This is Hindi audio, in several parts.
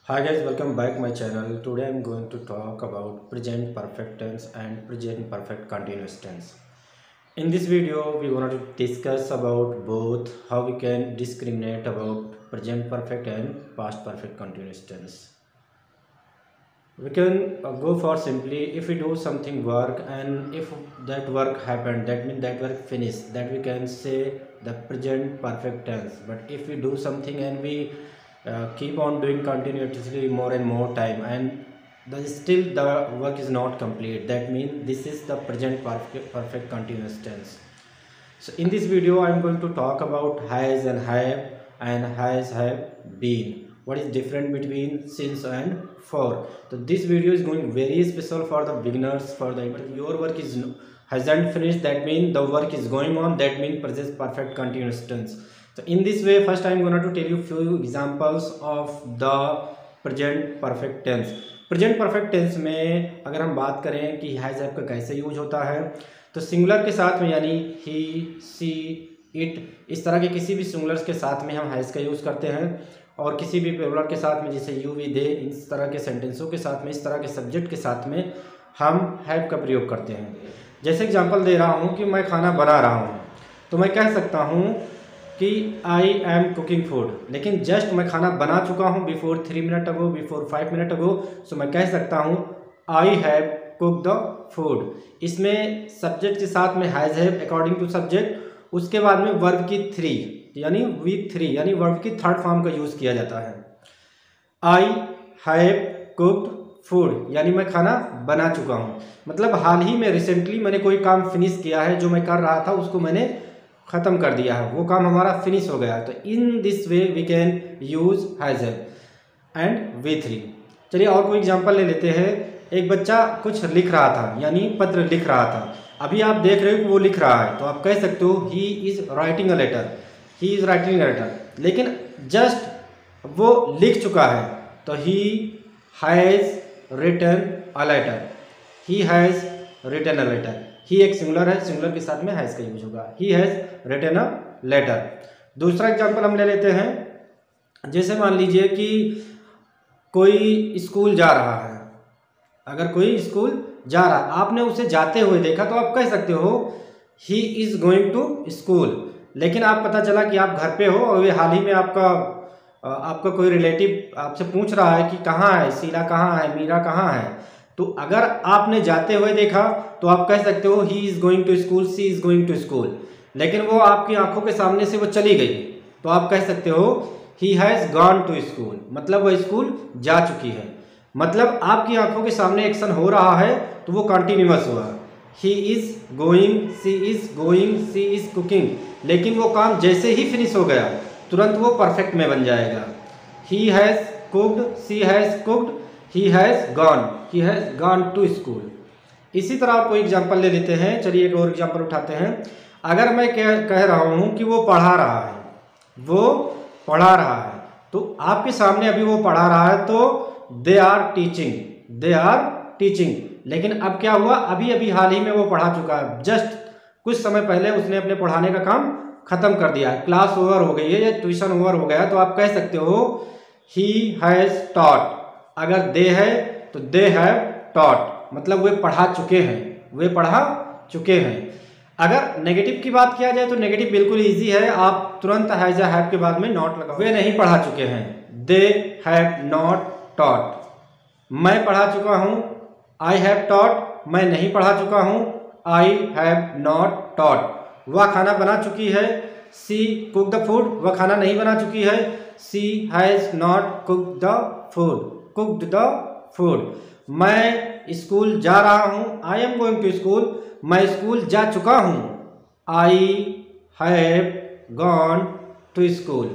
Hi guys, welcome back my channel. Today I'm going to talk about present perfect tense and present perfect continuous tense. In this video, we want to discuss about both how we can discriminate about present perfect and past perfect continuous tense. We can go for simply if we do something work and if that work happened, that means that work finished, that we can say the present perfect tense. But if we do something and we keep on doing continuously more and more time and still the work is not complete, that means this is the present perfect continuous tense. So in this video I am going to talk about has and have been. What is different between since and for. So this video is going very special for the beginners, for the your work is hasn't finished, that means the work is going on, that means present perfect continuous tense. So in this way first I am going to tell you few examples of the present perfect tense. Present perfect tense में अगर हम बात करें कि हैज़ हैव का कैसे यूज होता है, तो सिंगुलर के साथ में यानी ही, सी, इट, इस तरह के किसी भी सिंगुलर्स के साथ में हम हैज़ का यूज़ करते हैं, और किसी भी प्लूरल के साथ में जैसे यू, वी, दे, इस तरह के सेंटेंसों के साथ में, इस तरह के सब्जेक्ट के साथ में हम हैव का प्रयोग करते हैं। जैसे एग्जांपल दे रहा हूँ कि मैं खाना बना रहा हूँ, तो मैं कह सकता हूँ कि आई एम कुकिंग फूड, लेकिन जस्ट मैं खाना बना चुका हूँ before 3 minute ago, before 5 minute ago, so मैं कह सकता हूँ I have cook the food. इसमें सब्जेक्ट के साथ में has have according to subject, उसके बाद में वर्ब की 3 यानी विथ 3 यानी वर्ब की थर्ड फॉर्म का यूज़ किया जाता है। आई हैव कुक्ड फूड यानी मैं खाना बना चुका हूँ, मतलब हाल ही में रिसेंटली मैंने कोई काम फिनिश किया है, जो मैं कर रहा था उसको मैंने ख़त्म कर दिया है, वो काम हमारा फिनिश हो गया है। तो in this way we can use has have and V 3। चलिए और कोई एग्जांपल ले लेते हैं। एक बच्चा कुछ लिख रहा था यानी पत्र लिख रहा था, अभी आप देख रहे हो कि वो लिख रहा है, तो आप कह सकते हो he is writing a letter, he is writing a letter. लेकिन जस्ट वो लिख चुका है, तो he has written a letter, he has written a letter. He एक सिंगुलर है, सिंगुलर के साथ में हैज़ का यूज होगा, he has written a letter. दूसरा एग्जांपल हम ले लेते हैं। जैसे मान लीजिए कि कोई स्कूल जा रहा है, अगर कोई स्कूल जा रहा, आपने उसे जाते हुए देखा, तो आप कह सकते हो he is going to school. लेकिन आप पता चला कि आप घर पे हो और ये हाल ही में आपका कोई रिलेटिव आपसे पूछ रहा है कि कहाँ है शीला, कहाँ है मीरा, कहाँ है, तो अगर आपने जाते हुए देखा तो आप कह सकते हो he is going to school, she is going to school. लेकिन वो आपकी आंखों के सामने से वो चली गई, तो आप कह सकते हो he has gone to school, मतलब वो स्कूल जा चुकी है। मतलब आपकी आंखों के सामने एक्शन हो रहा है तो वो कंटिन्यूअस हुआ। He is going, she is going, she is cooking, लेकिन वो काम जैसे ही फिनिश हो गया तुरंत वो परफेक्ट में बन जाएगा। He has cooked, she has cooked, he has gone to school. इसी तरह आप कोई एग्जाम्पल ले लेते हैं। चलिए एक और एग्जाम्पल उठाते हैं। अगर मैं कह रहा हूँ कि वो पढ़ा रहा है, वो पढ़ा रहा है, तो आपके सामने अभी वो पढ़ा रहा है, तो they are teaching, they are teaching. लेकिन अब क्या हुआ, अभी अभी हाल ही में वो पढ़ा चुका है, जस्ट कुछ समय पहले उसने अपने पढ़ाने का काम खत्म कर दिया है, क्लास ओवर हो गई है या ट्यूशन ओवर हो गया, तो आप कह सकते हो ही हैज़ टॉट। अगर दे है तो दे हैव टॉट, मतलब वे पढ़ा चुके हैं, वे पढ़ा चुके हैं। अगर नेगेटिव की बात किया जाए तो नेगेटिव बिल्कुल इजी है, आप तुरंत हैज़ या हैव के बाद में नॉट लगा, वे नहीं पढ़ा चुके हैं, दे हैव नॉट टॉट। मैं पढ़ा चुका हूँ, आई हैव टॉट, मैं नहीं पढ़ा चुका हूँ, आई हैव नॉट टॉट। वह खाना बना चुकी है, सी कुक द फूड, वह खाना नहीं बना चुकी है, she has not cook the food, cooked the food. मैं स्कूल जा रहा हूँ, I am going to school, मैं स्कूल जा चुका हूँ, I have gone to school.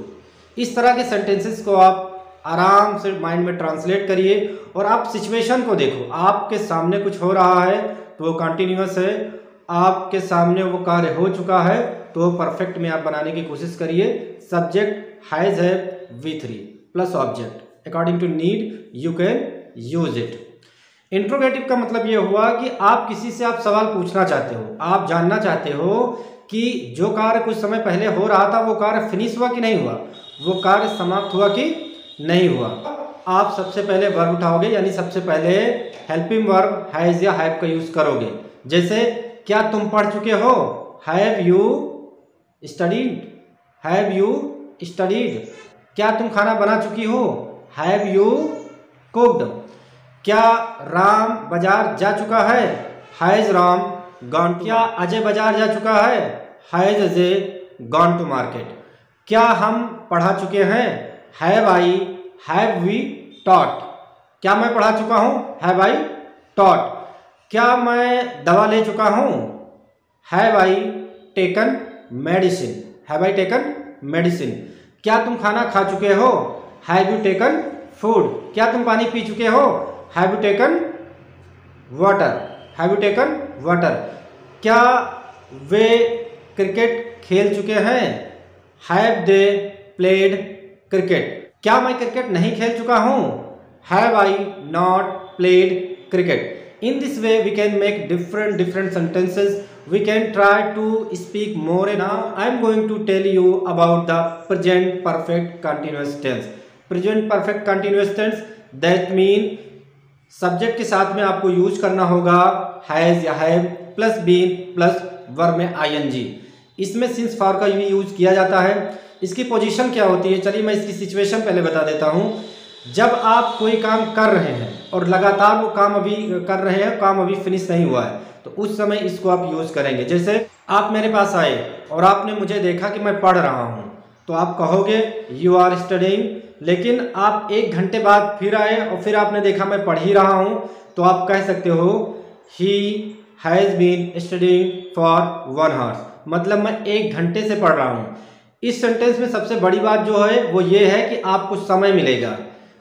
इस तरह के सेंटेंसेस को आप आराम से माइंड में ट्रांसलेट करिए और आप सिचुएशन को देखो। आपके सामने कुछ हो रहा है तो वो कंटिन्यूअस है, आपके सामने वो कार्य हो चुका है तो वो परफेक्ट में आप बनाने की कोशिश करिए। Subject has have V 3 plus object, according to need you can use it. Interrogative का मतलब ये हुआ कि आप किसी से आप सवाल पूछना चाहते हो, आप जानना चाहते हो कि जो कार्य कुछ समय पहले हो रहा था वो कार्य फिनिश हुआ कि नहीं हुआ, वो कार्य समाप्त हुआ कि नहीं हुआ। आप सबसे पहले वर्ब उठाओगे, यानी सबसे पहले हेल्पिंग वर्ब हैज या हैव का यूज करोगे। जैसे क्या तुम पढ़ चुके हो, have you studied, have you studied. क्या तुम खाना बना चुकी हो, हैव यू कुक्ड। क्या राम बाजार जा चुका है, हैज राम गॉन। क्या अजय बाजार जा चुका है, has Ajay gone to market. क्या हम पढ़ा चुके हैं, हैव वी टॉट। क्या मैं पढ़ा चुका हूँ, हैव आई टॉट। क्या मैं दवा ले चुका हूँ, have I taken medicine, have I taken medicine. क्या तुम खाना खा चुके हो, हैव यू टेकन फूड। क्या तुम पानी पी चुके हो, have you taken water, have you taken water. क्या वे क्रिकेट खेल चुके हैं, हैव दे प्लेड क्रिकेट। क्या मैं क्रिकेट नहीं खेल चुका हूँ, have I not played cricket. In this way we can make different sentences. We can try to speak more. Now I am going to tell you about the present perfect continuous tense. Present perfect continuous tense that mean subject के साथ में आपको यूज करना होगा हैज या have plus been plus verb में ing। इसमें सिंस फॉर का भी यूज किया जाता है। इसकी पोजीशन क्या होती है, चलिए मैं इसकी सिचुएशन पहले बता देता हूँ। जब आप कोई काम कर रहे हैं और लगातार वो काम अभी कर रहे हैं, काम अभी फिनिश नहीं हुआ है, तो उस समय इसको आप यूज करेंगे। जैसे आप मेरे पास आए और आपने मुझे देखा कि मैं पढ़ रहा हूँ, तो आप कहोगे यू आर स्टडिंग। लेकिन आप 1 घंटे बाद फिर आए और फिर आपने देखा मैं पढ़ ही रहा हूँ, तो आप कह सकते हो he has been studying for 1 hour, मतलब मैं 1 घंटे से पढ़ रहा हूँ। इस सेंटेंस में सबसे बड़ी बात जो है वो ये है कि आपको समय मिलेगा।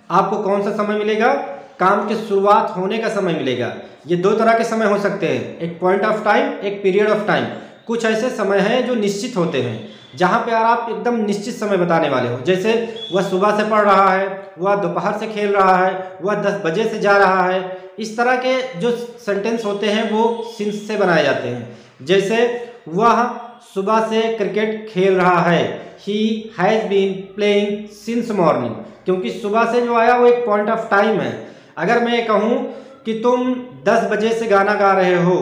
आपको कौन सा समय मिलेगा, काम की शुरुआत होने का समय मिलेगा। ये 2 तरह के समय हो सकते हैं, एक पॉइंट ऑफ टाइम, एक पीरियड ऑफ टाइम। कुछ ऐसे समय हैं जो निश्चित होते हैं, जहाँ पे आप एकदम निश्चित समय बताने वाले हो। जैसे वह सुबह से पढ़ रहा है, वह दोपहर से खेल रहा है, वह 10 बजे से जा रहा है। इस तरह के जो सेंटेंस होते हैं वो सिंस से बनाए जाते हैं। जैसे वह सुबह से क्रिकेट खेल रहा है, he has been playing since morning, क्योंकि सुबह से जो आया वो एक पॉइंट ऑफ टाइम है। अगर मैं कहूँ कि तुम 10 बजे से गाना गा रहे हो,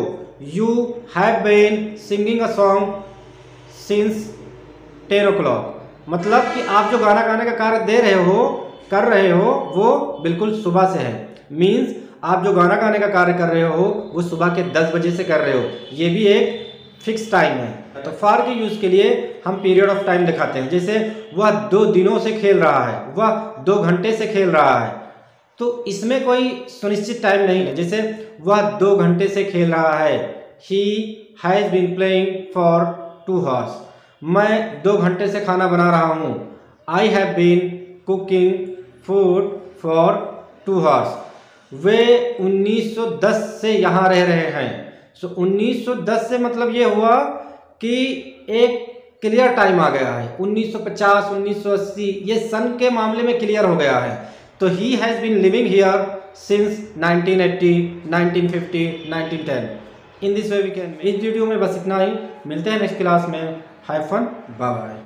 you have been singing a song since 10 o'clock, मतलब कि आप जो गाना गाने का कार्य कर रहे हो वो बिल्कुल सुबह से है। मीन्स आप जो गाना गाने का कार्य कर रहे हो वो सुबह के 10 बजे से कर रहे हो। ये भी एक फिक्स टाइम है। तो फॉर के यूज के लिए हम पीरियड ऑफ टाइम दिखाते हैं। जैसे वह 2 दिनों से खेल रहा है, वह 2 घंटे से खेल रहा है, तो इसमें कोई सुनिश्चित टाइम नहीं है। जैसे वह 2 घंटे से खेल रहा है, he has been playing for 2 hours, मैं 2 घंटे से खाना बना रहा हूँ, I have been cooking food for 2 hours, वे 1910 से यहाँ रह रहे हैं। सो 1910 से मतलब ये हुआ कि एक क्लियर टाइम आ गया है। 1950, 1980 ये सन के मामले में क्लियर हो गया है। तो he has been living here since 1980, 1950, 1910। In this way we can. इस वीडियो में बस इतना ही, मिलते हैं नेक्स्ट क्लास में। Have fun, bye bye.